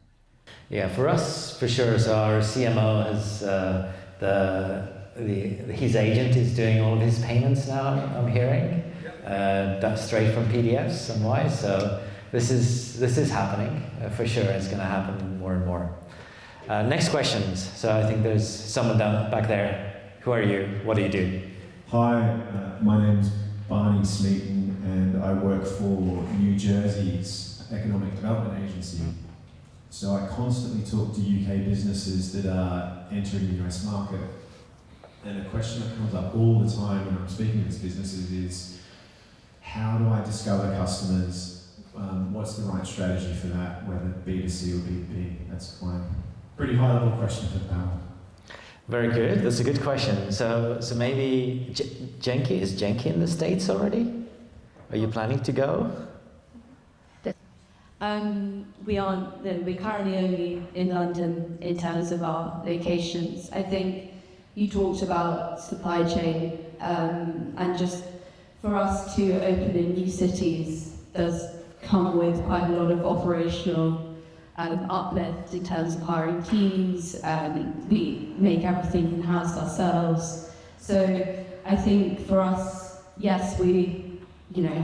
Yeah, for us, for sure. So our CMO has his agent is doing all of his payments now. I'm hearing that's straight from PDFs and Wise. So this is happening for sure. It's going to happen more and more. Next questions. So I think there's someone down back there. Who are you? What do you do? Hi, my name's Barney Smeaton, and I work for New Jersey's Economic Development Agency. So I constantly talk to UK businesses that are entering the US market. And a question that comes up all the time when I'm speaking to these businesses is, how do I discover customers? What's the right strategy for that, whether B2C or B2B? That's my pretty high level question for the panel. Very good. That's a good question. So maybe JENKI, is JENKI in the States already? Are you planning to go? We're currently only in London in terms of our locations. I think you talked about supply chain, and just for us to open in new cities does come with quite a lot of operational uplift in terms of hiring teams. We make everything in-house ourselves. So I think for us, yes, we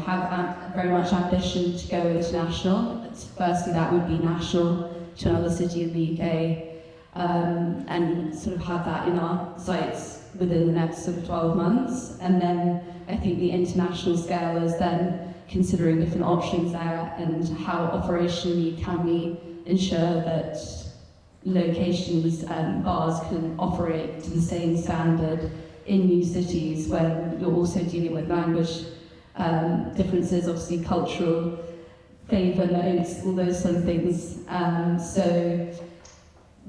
have very much ambition to go international. Firstly, that would be national to another city in the UK, and sort of have that in our sights within the next sort of 12 months. And then I think the international scale is then considering different options there, and how operationally can we ensure that locations and bars can operate to the same standard in new cities when you're also dealing with language differences, obviously cultural flavour notes, all those sort of things. So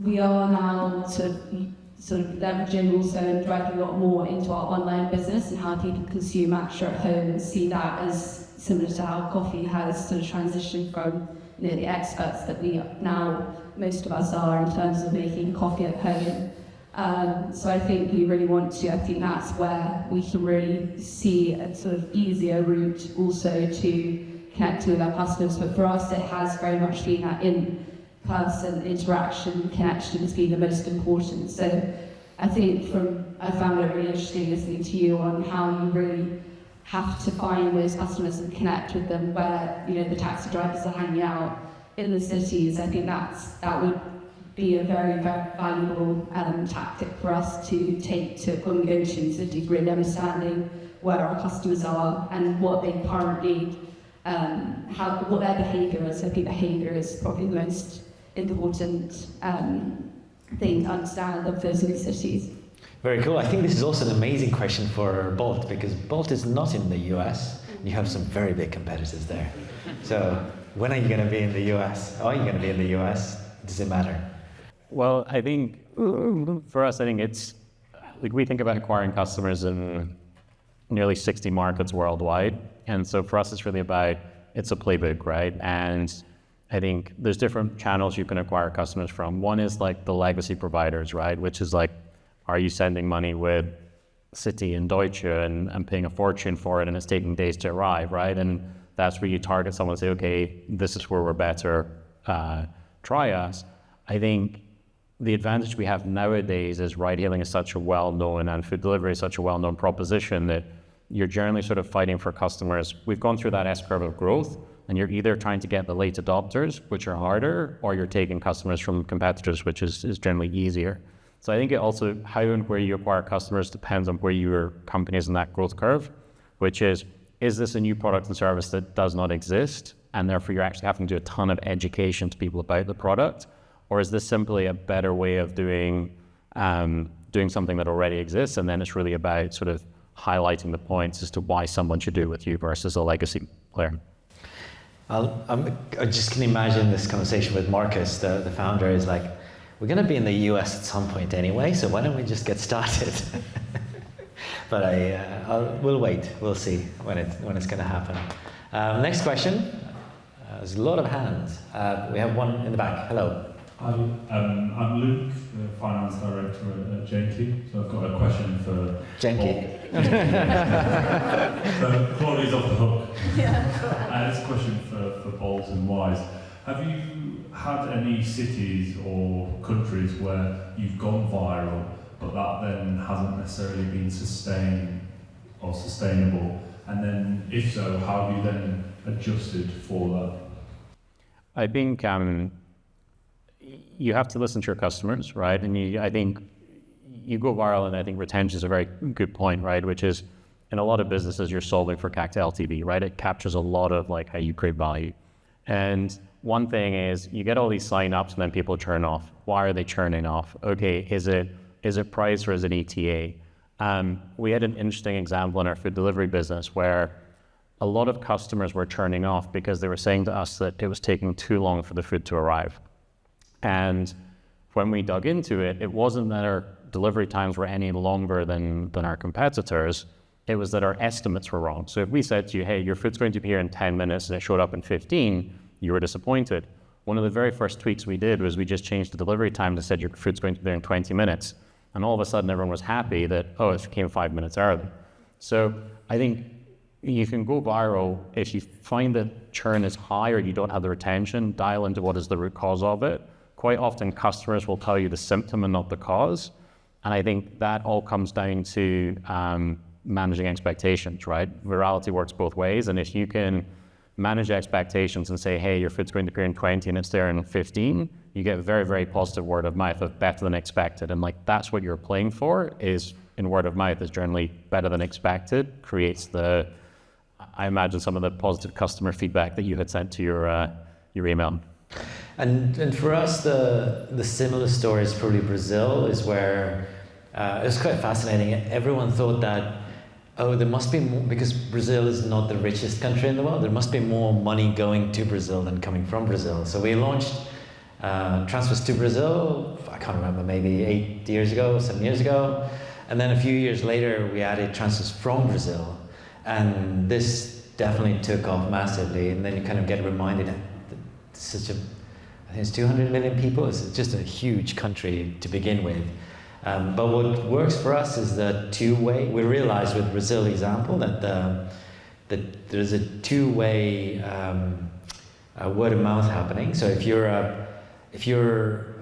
we are now sort of leveraging also and driving a lot more into our online business and how people consume Matcha at home, and see that as similar to how coffee has sort of transitioned from the experts that we now, most of us are, in terms of making coffee at home. So I think we really want to, I think that's where we can really see a sort of easier route also to connecting with our customers. But for us, it has very much been that in-person interaction, connection has been the most important. So I think I found it really interesting listening to you on how you really have to find those customers and connect with them where, the taxi drivers are hanging out in the cities. I think that would be a very, very valuable tactic for us to take to when we go to cities, really understanding where our customers are and what they currently, what their behaviour is. I think behaviour is probably the most important thing to understand of those new cities. Very cool. I think this is also an amazing question for Bolt, because Bolt is not in the US. You have some very big competitors there. So when are you going to be in the US? Are you going to be in the US? Does it matter? Well, I think for us, it's like we think about acquiring customers in nearly 60 markets worldwide. And so for us, it's really about, it's a playbook, right? And I think there's different channels you can acquire customers from. One is like the legacy providers, right? Which is like, are you sending money with Citi and Deutsche and paying a fortune for it and it's taking days to arrive, right? And that's where you target someone and say, okay, this is where we're better, try us. I think the advantage we have nowadays is ride-hailing is such a well-known and food delivery is such a well-known proposition that you're generally sort of fighting for customers. We've gone through that S-curve of growth, and you're either trying to get the late adopters, which are harder, or you're taking customers from competitors, which is generally easier. So I think it also, how and where you acquire customers depends on where your company is in that growth curve, which is this a new product and service that does not exist, and therefore you're actually having to do a ton of education to people about the product, or is this simply a better way of doing something that already exists, and then it's really about sort of highlighting the points as to why someone should do it with you versus a legacy player. I just can imagine this conversation with Marcus, the founder, is like, we're going to be in the US at some point anyway, so why don't we just get started? But we'll wait. We'll see when it's going to happen. Next question. There's a lot of hands. We have one in the back. Hello. Hi, I'm Luke, the Finance Director at JENKI. So I've got a question for JENKI. So Claudia's off the hook. Yeah. It's a question for Bolt and Wise. Have you had any cities or countries where you've gone viral, but that then hasn't necessarily been sustained or sustainable? And then, if so, how have you then adjusted for that? I think you have to listen to your customers, right? And I think you go viral, and I think retention is a very good point, right? Which is, in a lot of businesses, you're solving for CAC to LTV, right? It captures a lot of like how you create value. And one thing is, you get all these sign-ups and then people churn off. Why are they churning off? Okay, is it price or is it ETA? We had an interesting example in our food delivery business where a lot of customers were churning off because they were saying to us that it was taking too long for the food to arrive. And when we dug into it, it wasn't that our delivery times were any longer than our competitors. It was that our estimates were wrong. So if we said to you, hey, your food's going to be here in 10 minutes and it showed up in 15, you were disappointed. One of the very first tweaks we did was we just changed the delivery time and said your food's going to be there in 20 minutes. And all of a sudden everyone was happy that, oh, it came 5 minutes early. So I think you can go viral if you find that churn is high or you don't have the retention, dial into what is the root cause of it. Quite often customers will tell you the symptom and not the cause. And I think that all comes down to managing expectations, right? Virality works both ways. And if you can manage expectations and say, hey, your food's going to appear in 20 and it's there in 15, you get a very, very positive word of mouth of better than expected. And like, that's what you're playing for, is in word of mouth is generally better than expected, creates I imagine some of the positive customer feedback that you had sent to your email. And for us, the similar story is probably Brazil, is where it was quite fascinating. Everyone thought that, oh, there must be more, because Brazil is not the richest country in the world, there must be more money going to Brazil than coming from Brazil. So we launched transfers to Brazil, I can't remember, maybe 8 years ago, 7 years ago. And then a few years later, we added transfers from Brazil. And this definitely took off massively. And then you kind of get reminded that I think it's 200 million people. It's just a huge country to begin with. But what works for us is the two-way. We realized with Brazil example that there's a two-way word of mouth happening. So if you're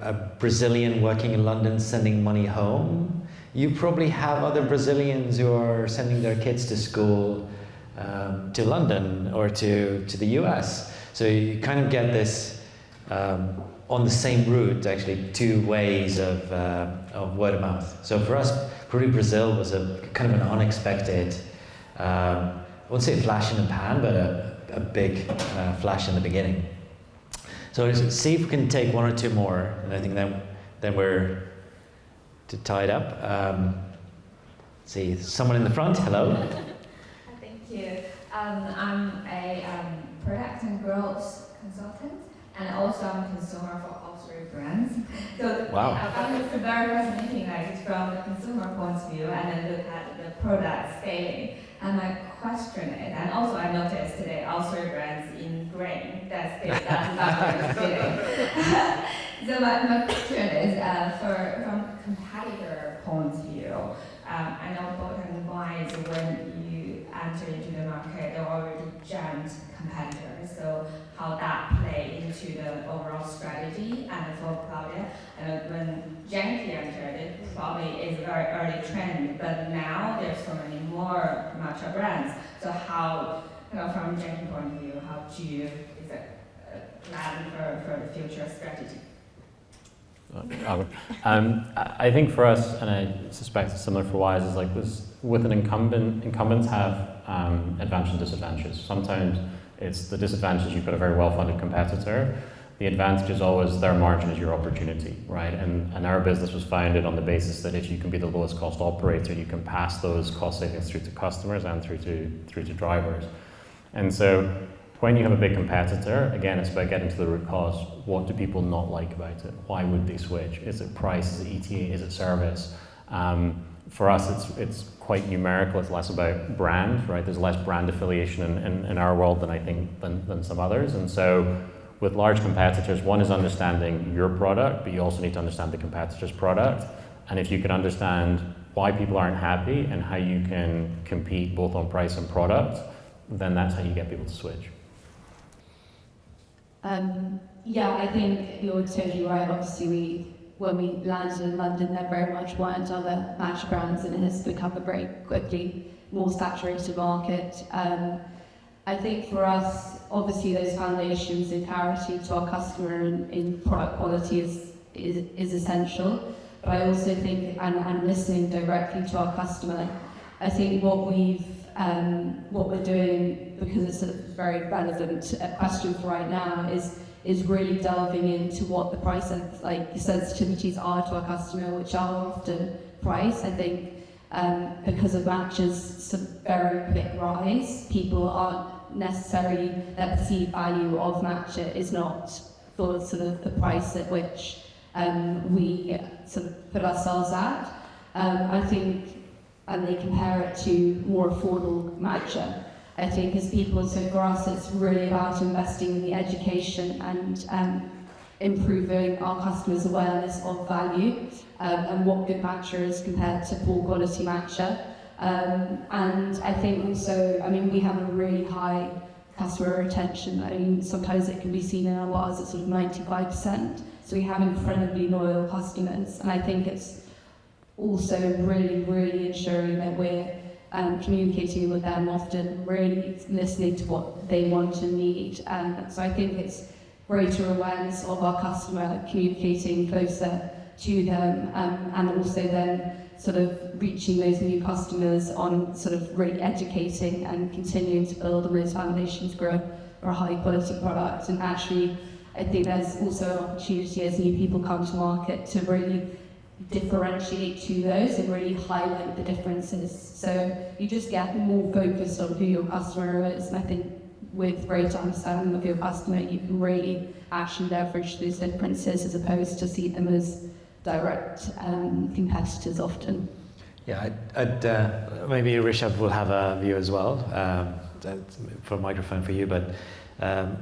a Brazilian working in London sending money home, you probably have other Brazilians who are sending their kids to school to London or to the US. So you kind of get this on the same route, actually, two ways of word of mouth. So for us, probably Brazil was a kind of an unexpected, I wouldn't say flash in the pan, but a big flash in the beginning. So let's see if we can take one or two more, and I think then we're tied up. Let's see, someone in the front. Hello. Thank you. I'm a product and growth consultant, and also I'm a consumer for all three brands. So wow. I found it very fascinating, like from the consumer point of view, and then look at the product scaling. And my question is, and also I noticed today all three brands in green. That's not very fitting. So my question is, from competitor point of view, I know both and Wise, when you enter into the market, they're already giant competitors. So how that play into the overall strategy, and for Claudia, when JENKI entered, it probably is very very early trend, but now there's so many more matcha brands. So how, from JENKI point of view, how do you, is it a plan for the future strategy? I think for us, and I suspect it's similar for Wise, is like this, with an incumbents have advantages and disadvantages. Sometimes it's the disadvantage, you've got a very well-funded competitor. The advantage is always their margin is your opportunity, right? And our business was founded on the basis that if you can be the lowest cost operator, you can pass those cost savings through to customers and through to drivers. And so when you have a big competitor, again, it's about getting to the root cause. What do people not like about it? Why would they switch? Is it price? Is it ETA? Is it service? For us, it's quite numerical. It's less about brand, right? There's less brand affiliation in our world than I think than some others. And so with large competitors, one is understanding your product, but you also need to understand the competitor's product. And if you can understand why people aren't happy and how you can compete both on price and product, then that's how you get people to switch. Yeah, I think you're totally right. Obviously, when we landed in London, there very much weren't other matcha brands, and it has become a very quickly more saturated market. I think for us, obviously, those foundations in clarity to our customer and in product quality is essential. But I also think, and listening directly to our customer, I think what we're doing, because it's a very relevant question for right now, is really delving into what the price sensitivities are to our customer, which are often price. I think because of matcha's very quick rise, people aren't necessarily, that perceived value of matcha is not for sort of the price at which we sort of put ourselves at. I think, and they compare it to more affordable matcha. I think as people, so for us it's really about investing in the education and improving our customers' awareness of value and what good matcha is compared to poor quality matcha. And I think also, I mean, we have a really high customer retention. I mean, sometimes it can be seen in our bars at sort of 95%. So we have incredibly loyal customers, and I think it's also really ensuring that we're communicating with them often, really listening to what they want and need. So I think it's greater awareness of our customer, communicating closer to them, and also then sort of reaching those new customers on sort of really educating and continuing to build on those foundations, grow for a high quality product. And actually, I think there's also an opportunity as new people come to market to really differentiate to those and really highlight the differences. So you just get more focused on who your customer is, and I think with great understanding of your customer, you can really actually leverage those differences as opposed to see them as direct competitors often. Yeah, maybe Rishabh will have a view as well, for a microphone for you, but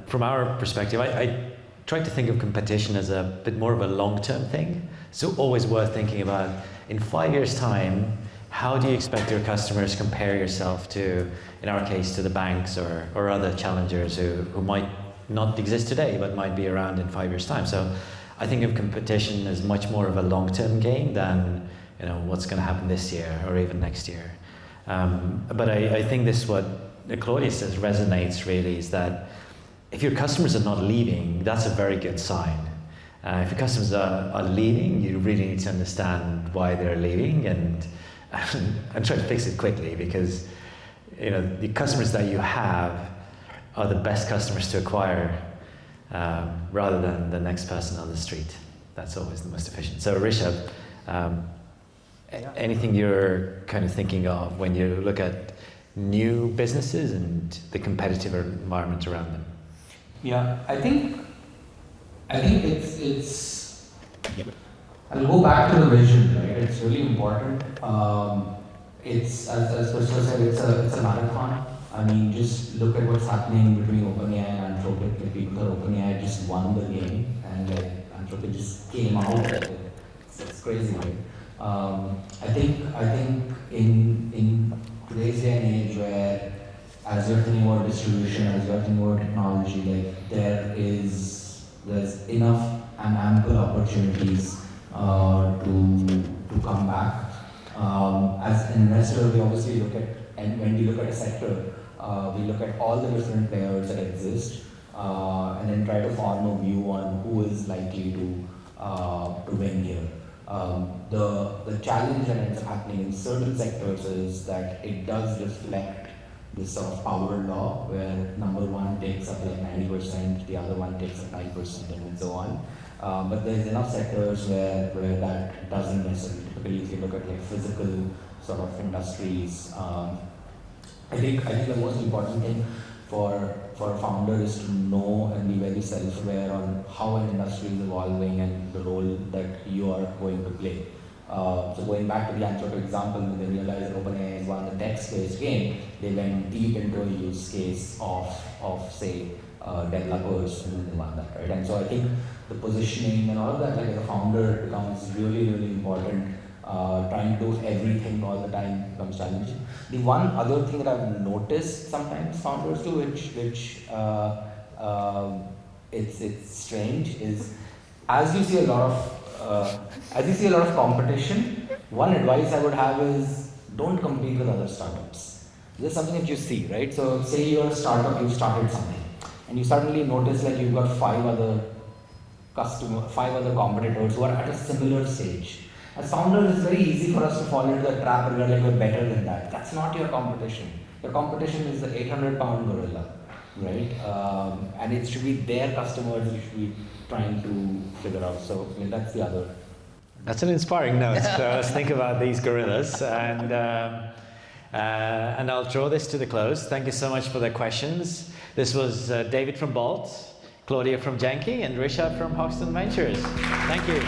from our perspective, I try to think of competition as a bit more of a long-term thing. So always worth thinking about, in 5 years' time, how do you expect your customers to compare yourself to, in our case, to the banks or other challengers who might not exist today, but might be around in 5 years' time. So I think of competition as much more of a long-term game than, you know, what's going to happen this year or even next year. But I think this, what Claudia says resonates really, is that if your customers are not leaving, that's a very good sign. If your customers are leaving, you really need to understand why they're leaving and try to fix it quickly, because, you know, the customers that you have are the best customers to acquire, rather than the next person on the street. That's always the most efficient. So Rishabh, anything you're kind of thinking of when you look at new businesses and the competitive environment around them? Yeah, I think it's. I'll go back to the vision, right? It's really important. It's, as Kristo said, it's a marathon. I mean, just look at what's happening between OpenAI and Anthropic. Like, people thought OpenAI just won the game, and like Anthropic just came out. Like, it's crazy, right? I think in today's day and age, where as you're thinking about distribution, as you're thinking about technology, like there's enough and ample opportunities to come back. As an investor, we obviously look at, and when we look at a sector, we look at all the different players that exist, and then try to form a view on who is likely to win here. The challenge that ends up happening in certain sectors is that it does reflect this sort of power law, where number one takes up like 90%, the other one takes up 9%, and so on. But there's enough sectors where that doesn't necessarily. Typically, if you look at like physical sort of industries, I think the most important thing for a founder is to know and be very self-aware on how an industry is evolving and the role that you are going to play. So going back to the Anchoto example, when they realized that OpenAI is one of the text-based game, they went deep into a use case of say developers, and then they won that, right? And so I think the positioning and all of that, like as a founder, becomes really, really important. Trying to do everything all the time becomes challenging. The one other thing that I've noticed sometimes founders do, which it's strange, is as you see a lot of competition, one advice I would have is don't compete with other startups. This is something that you see, right? So say you're a startup, you've started something, and you suddenly notice like you've got five other competitors who are at a similar stage. As founders, it's very easy for us to fall into the trap where we're like, we're better than that. That's not your competition. Your competition is the 800-pound gorilla, right? And it should be their customers you should be trying to figure out. So that's the other. That's an inspiring note. So let's think about these gorillas, and I'll draw this to the close. Thank you so much for the questions. This was David from Bolt, Claudia from JENKI, and Rishabh from Hoxton Ventures. Thank you.